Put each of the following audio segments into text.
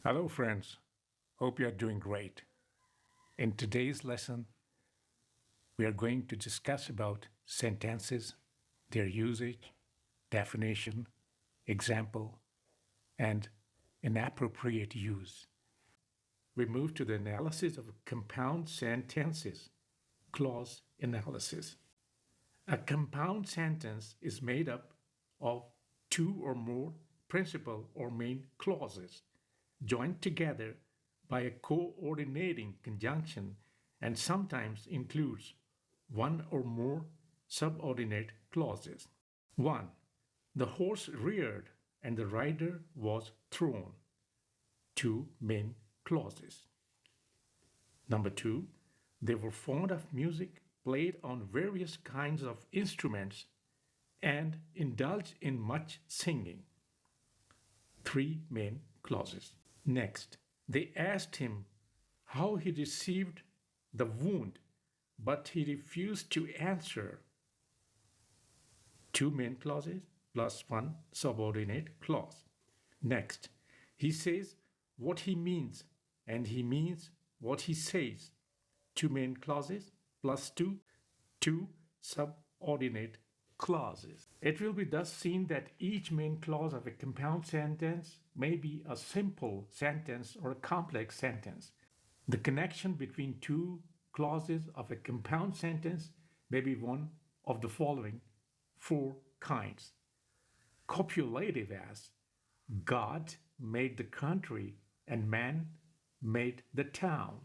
Hello, friends. Hope you are doing great. In today's lesson, we are going to discuss about sentences, their usage, definition, example, and inappropriate use. We move to the analysis of compound sentences, clause analysis. A compound sentence is made up of two or more principal or main clauses joined together by a coordinating conjunction and sometimes includes one or more subordinate clauses. 1. The horse reared and the rider was thrown. Two main clauses. Number 2. They were fond of music, played on various kinds of instruments, and indulged in much singing. Three main clauses. Next, they asked him how he received the wound, but he refused to answer. Two main clauses plus one subordinate clause. Next, he says what he means, and he means what he says. Two main clauses plus two subordinate clauses. It will be thus seen that each main clause of a compound sentence may be a simple sentence or a complex sentence. The connection between two clauses of a compound sentence may be one of the following four kinds. Copulative, as God made the country and man made the town.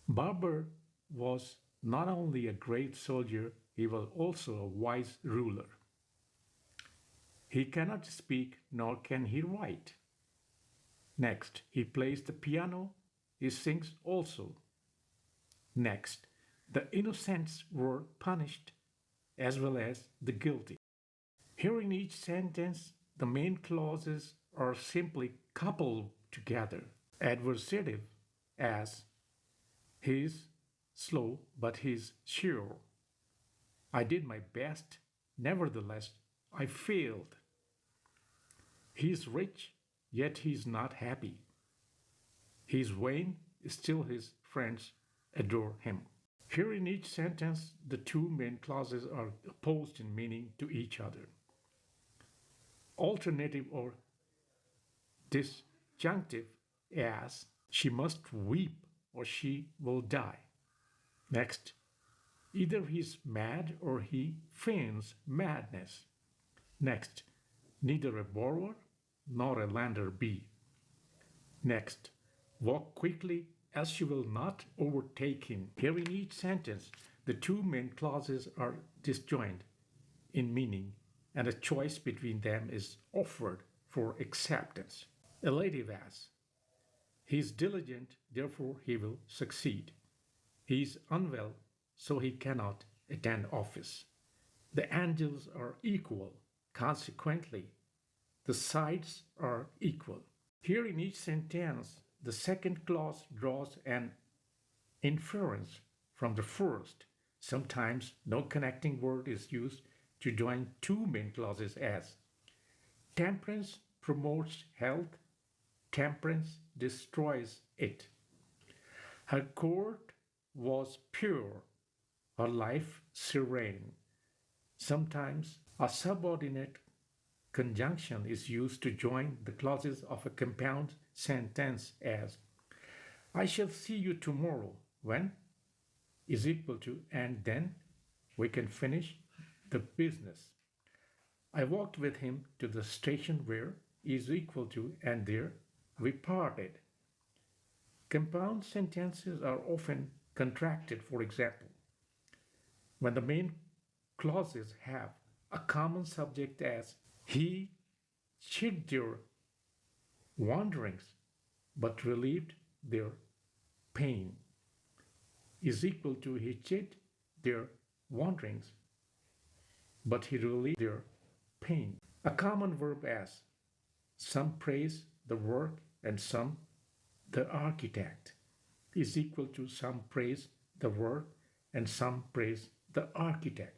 Barber was not only a great soldier, he was also a wise ruler. He cannot speak nor can he write. Next, he plays the piano, he sings also. Next, the innocents were punished as well as the guilty. Here in each sentence, the main clauses are simply coupled together. Adversative, as he's slow but he's sure. I did my best, nevertheless, I failed. He's rich, yet he's not happy. He's vain, still his friends adore him. Here in each sentence, the two main clauses are opposed in meaning to each other. Alternative or disjunctive, as she must weep or she will die. Next, either he's mad or he feigns madness. Next, neither a borrower nor a lender be. Next, walk quickly as she will not overtake him. Here in each sentence, the two main clauses are disjoint in meaning, and a choice between them is offered for acceptance. Elative, as he is diligent, therefore he will succeed. He is unwell, so he cannot attend office. The angles are equal, consequently, the sides are equal. Here in each sentence, the second clause draws an inference from the first. Sometimes no connecting word is used to join two main clauses, as temperance promotes health, temperance destroys it. Her court was pure, her life serene. Sometimes a subordinate conjunction is used to join the clauses of a compound sentence, as I shall see you tomorrow when is equal to and then we can finish the business. I walked with him to the station where is equal to and there we parted. Compound sentences are often contracted, for example, when the main clauses have a common subject, as he chid their wanderings but relieved their pain, is equal to he chid their wanderings but he relieved their pain. A common verb, as some praise the work and some the architect, is equal to some praise the work and some praise the architect.